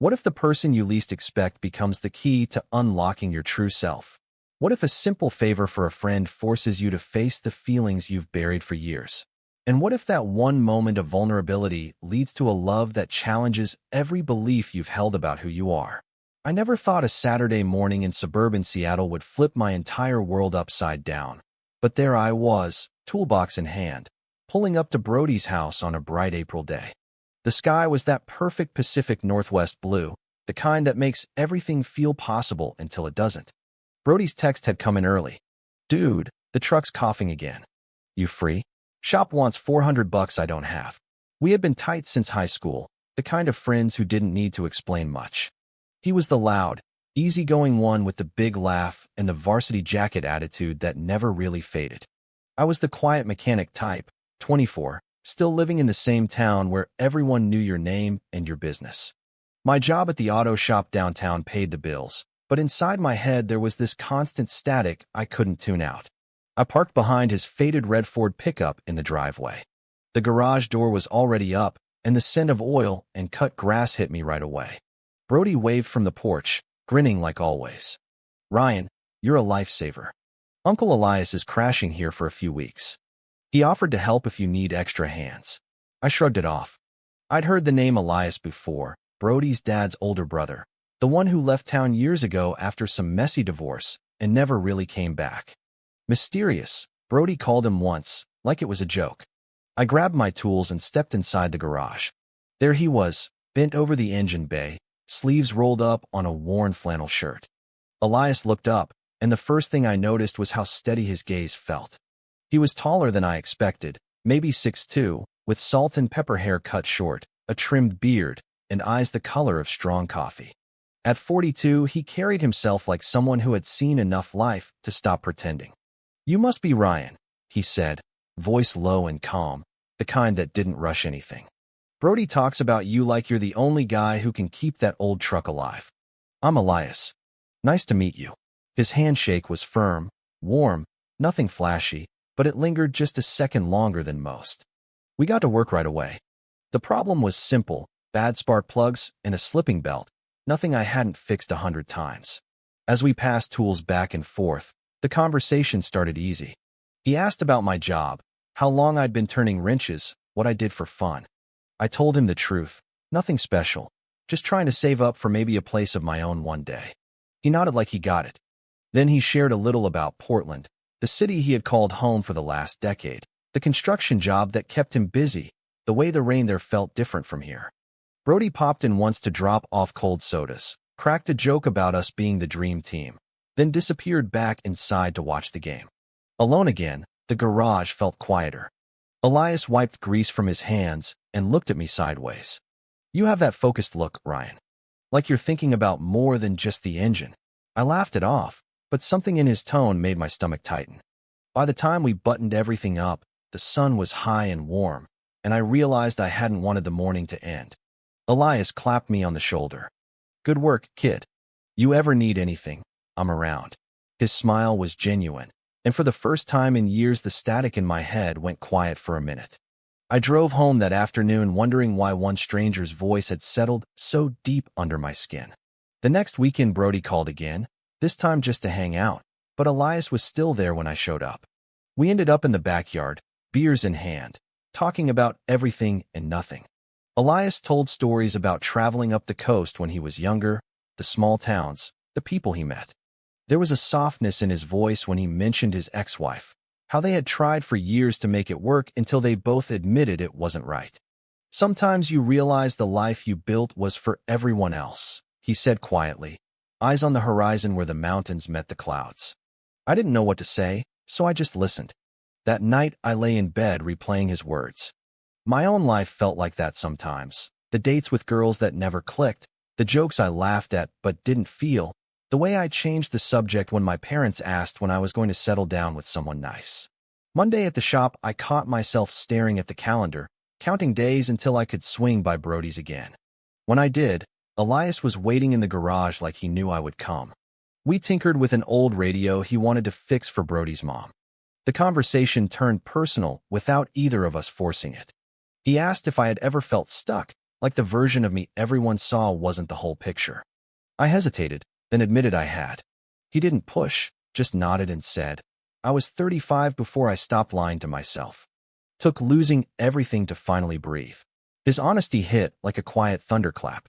What if the person you least expect becomes the key to unlocking your true self? What if a simple favor for a friend forces you to face the feelings you've buried for years? And what if that one moment of vulnerability leads to a love that challenges every belief you've held about who you are? I never thought a Saturday morning in suburban Seattle would flip my entire world upside down. But there I was, toolbox in hand, pulling up to Brody's house on a bright April day. The sky was that perfect Pacific Northwest blue, the kind that makes everything feel possible until it doesn't. Brody's text had come in early. "Dude, the truck's coughing again. You free? Shop wants $400 I don't have." We had been tight since high school, the kind of friends who didn't need to explain much. He was the loud, easygoing one with the big laugh and the varsity jacket attitude that never really faded. I was the quiet mechanic type, 24, still living in the same town where everyone knew your name and your business. My job at the auto shop downtown paid the bills, but inside my head there was this constant static I couldn't tune out. I parked behind his faded red Ford pickup in the driveway. The garage door was already up, and the scent of oil and cut grass hit me right away. Brody waved from the porch, grinning like always. "Ryan, you're a lifesaver. Uncle Elias is crashing here for a few weeks. He offered to help if you need extra hands." I shrugged it off. I'd heard the name Elias before, Brody's dad's older brother, the one who left town years ago after some messy divorce and never really came back. Mysterious, Brody called him once, like it was a joke. I grabbed my tools and stepped inside the garage. There he was, bent over the engine bay, sleeves rolled up on a worn flannel shirt. Elias looked up, and the first thing I noticed was how steady his gaze felt. He was taller than I expected, maybe 6'2", with salt and pepper hair cut short, a trimmed beard, and eyes the color of strong coffee. At 42, he carried himself like someone who had seen enough life to stop pretending. "You must be Ryan," he said, voice low and calm, the kind that didn't rush anything. "Brody talks about you like you're the only guy who can keep that old truck alive." "I'm Elias. Nice to meet you." His handshake was firm, warm, nothing flashy, but it lingered just a second longer than most. We got to work right away. The problem was simple, bad spark plugs and a slipping belt, nothing I hadn't fixed 100 times. As we passed tools back and forth, the conversation started easy. He asked about my job, how long I'd been turning wrenches, what I did for fun. I told him the truth, nothing special, just trying to save up for maybe a place of my own one day. He nodded like he got it. Then he shared a little about Portland, the city he had called home for the last decade, the construction job that kept him busy, the way the rain there felt different from here. Brody popped in once to drop off cold sodas, cracked a joke about us being the dream team, then disappeared back inside to watch the game. Alone again, the garage felt quieter. Elias wiped grease from his hands and looked at me sideways. "You have that focused look, Ryan. Like you're thinking about more than just the engine." I laughed it off, but something in his tone made my stomach tighten. By the time we buttoned everything up, the sun was high and warm, and I realized I hadn't wanted the morning to end. Elias clapped me on the shoulder. "Good work, kid. You ever need anything, I'm around." His smile was genuine, and for the first time in years the static in my head went quiet for a minute. I drove home that afternoon wondering why one stranger's voice had settled so deep under my skin. The next weekend Brody called again, this time just to hang out, but Elias was still there when I showed up. We ended up in the backyard, beers in hand, talking about everything and nothing. Elias told stories about traveling up the coast when he was younger, the small towns, the people he met. There was a softness in his voice when he mentioned his ex-wife, how they had tried for years to make it work until they both admitted it wasn't right. "Sometimes you realize the life you built was for everyone else," he said quietly, eyes on the horizon where the mountains met the clouds. I didn't know what to say, so I just listened. That night I lay in bed replaying his words. My own life felt like that sometimes. The dates with girls that never clicked, the jokes I laughed at but didn't feel, the way I changed the subject when my parents asked when I was going to settle down with someone nice. Monday at the shop, I caught myself staring at the calendar, counting days until I could swing by Brody's again. When I did, Elias was waiting in the garage like he knew I would come. We tinkered with an old radio he wanted to fix for Brody's mom. The conversation turned personal without either of us forcing it. He asked if I had ever felt stuck, like the version of me everyone saw wasn't the whole picture. I hesitated, then admitted I had. He didn't push, just nodded and said, I was 35 before I stopped lying to myself. Took losing everything to finally breathe. His honesty hit like a quiet thunderclap.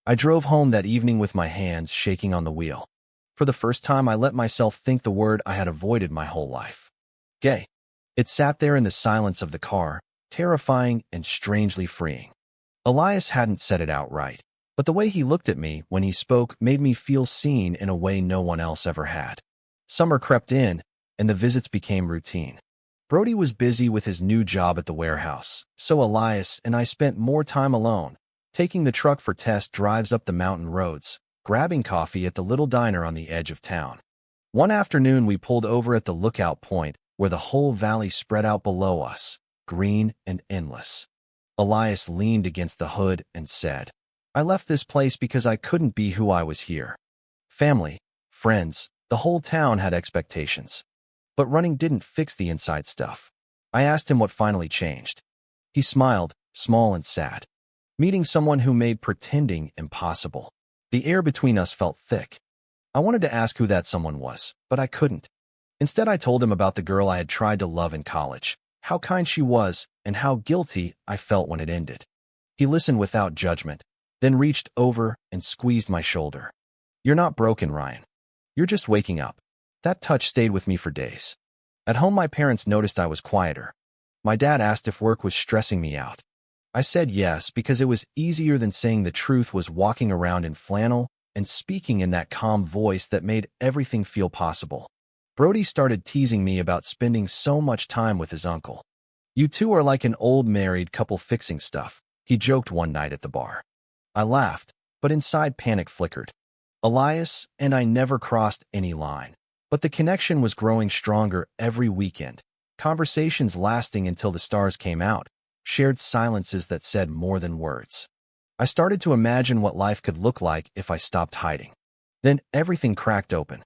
I drove home that evening with my hands shaking on the wheel. For the first time, I let myself think the word I had avoided my whole life. Gay. It sat there in the silence of the car, terrifying and strangely freeing. Elias hadn't said it outright, but the way he looked at me when he spoke made me feel seen in a way no one else ever had. Summer crept in, and the visits became routine. Brody was busy with his new job at the warehouse, so Elias and I spent more time alone, taking the truck for test drives up the mountain roads, grabbing coffee at the little diner on the edge of town. One afternoon we pulled over at the lookout point where the whole valley spread out below us, green and endless. Elias leaned against the hood and said, I left this place because I couldn't be who I was here. Family, friends, the whole town had expectations. But running didn't fix the inside stuff. I asked him what finally changed. He smiled, small and sad. Meeting someone who made pretending impossible. The air between us felt thick. I wanted to ask who that someone was, but I couldn't. Instead, I told him about the girl I had tried to love in college, how kind she was, and how guilty I felt when it ended. He listened without judgment, then reached over and squeezed my shoulder. You're not broken, Ryan. You're just waking up. That touch stayed with me for days. At home, my parents noticed I was quieter. My dad asked if work was stressing me out. I said yes because it was easier than saying the truth was walking around in flannel and speaking in that calm voice that made everything feel possible. Brody started teasing me about spending so much time with his uncle. You two are like an old married couple fixing stuff, he joked one night at the bar. I laughed, but inside panic flickered. Elias and I never crossed any line. But the connection was growing stronger every weekend, conversations lasting until the stars came out, shared silences that said more than words. I started to imagine what life could look like if I stopped hiding. Then everything cracked open.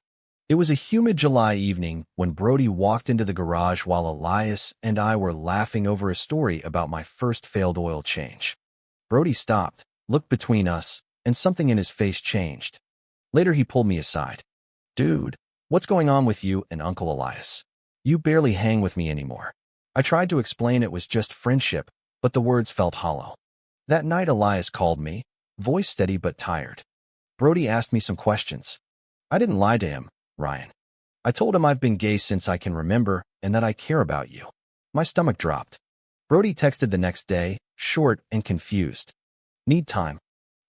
It was a humid July evening when Brody walked into the garage while Elias and I were laughing over a story about my first failed oil change. Brody stopped, looked between us, and something in his face changed. Later he pulled me aside. Dude. What's going on with you and Uncle Elias? You barely hang with me anymore. I tried to explain it was just friendship, but the words felt hollow. That night Elias called me, voice steady but tired. Brody asked me some questions. I didn't lie to him, Ryan. I told him I've been gay since I can remember and that I care about you. My stomach dropped. Brody texted the next day, short and confused. Need time.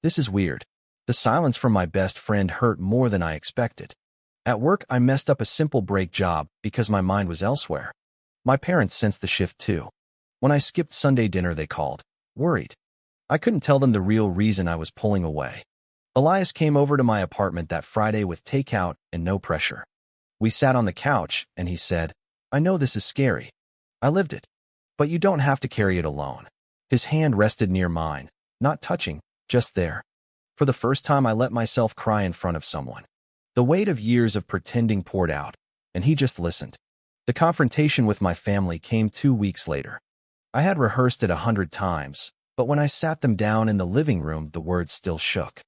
This is weird. The silence from my best friend hurt more than I expected. At work, I messed up a simple break job because my mind was elsewhere. My parents sensed the shift too. When I skipped Sunday dinner, they called, worried. I couldn't tell them the real reason I was pulling away. Elias came over to my apartment that Friday with takeout and no pressure. We sat on the couch, and he said, I know this is scary. I lived it. But you don't have to carry it alone. His hand rested near mine, not touching, just there. For the first time, I let myself cry in front of someone. The weight of years of pretending poured out, and he just listened. The confrontation with my family came 2 weeks later. I had rehearsed it 100 times, but when I sat them down in the living room, the words still shook.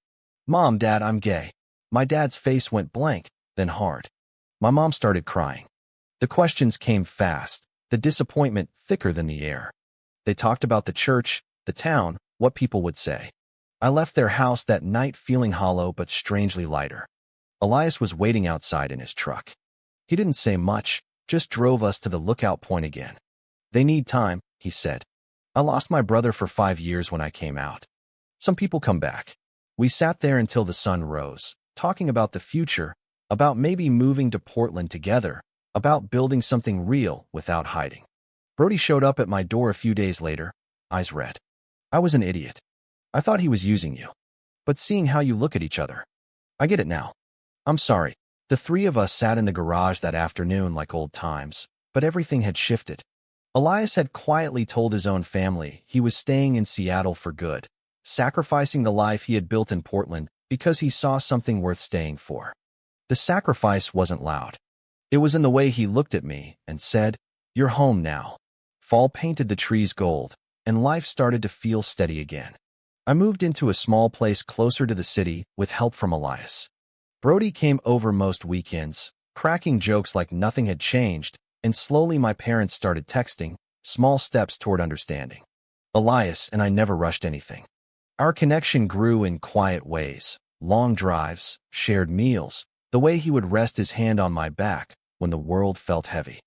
Mom, Dad, I'm gay. My dad's face went blank, then hard. My mom started crying. The questions came fast, the disappointment thicker than the air. They talked about the church, the town, what people would say. I left their house that night feeling hollow but strangely lighter. Elias was waiting outside in his truck. He didn't say much, just drove us to the lookout point again. They need time, he said. I lost my brother for 5 years when I came out. Some people come back. We sat there until the sun rose, talking about the future, about maybe moving to Portland together, about building something real without hiding. Brody showed up at my door a few days later, eyes red. I was an idiot. I thought he was using you. But seeing how you look at each other, I get it now. I'm sorry. The three of us sat in the garage that afternoon like old times, but everything had shifted. Elias had quietly told his own family he was staying in Seattle for good, sacrificing the life he had built in Portland because he saw something worth staying for. The sacrifice wasn't loud. It was in the way he looked at me and said, You're home now. Fall painted the trees gold, and life started to feel steady again. I moved into a small place closer to the city with help from Elias. Brody came over most weekends, cracking jokes like nothing had changed, and slowly my parents started texting, small steps toward understanding. Elias and I never rushed anything. Our connection grew in quiet ways, long drives, shared meals, the way he would rest his hand on my back when the world felt heavy.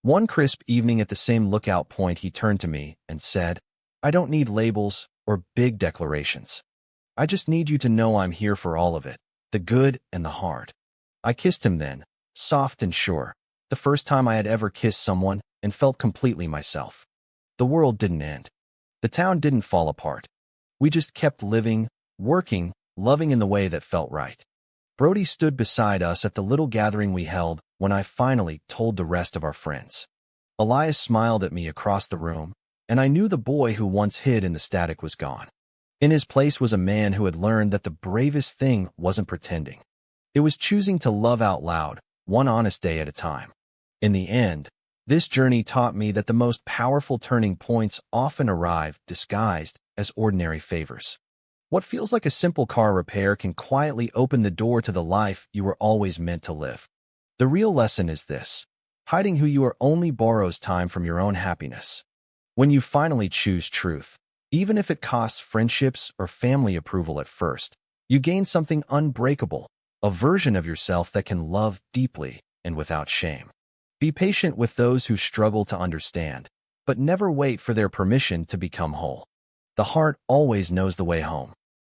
One crisp evening at the same lookout point, he turned to me and said, "I don't need labels or big declarations. I just need you to know I'm here for all of it, the good and the hard." I kissed him then, soft and sure, the first time I had ever kissed someone, and felt completely myself. The world didn't end. The town didn't fall apart. We just kept living, working, loving in the way that felt right. Brody stood beside us at the little gathering we held when I finally told the rest of our friends. Elias smiled at me across the room, and I knew the boy who once hid in the static was gone. In his place was a man who had learned that the bravest thing wasn't pretending. It was choosing to love out loud, one honest day at a time. In the end, this journey taught me that the most powerful turning points often arrive disguised as ordinary favors. What feels like a simple car repair can quietly open the door to the life you were always meant to live. The real lesson is this: hiding who you are only borrows time from your own happiness. When you finally choose truth, even if it costs friendships or family approval at first, you gain something unbreakable, a version of yourself that can love deeply and without shame. Be patient with those who struggle to understand, but never wait for their permission to become whole. The heart always knows the way home.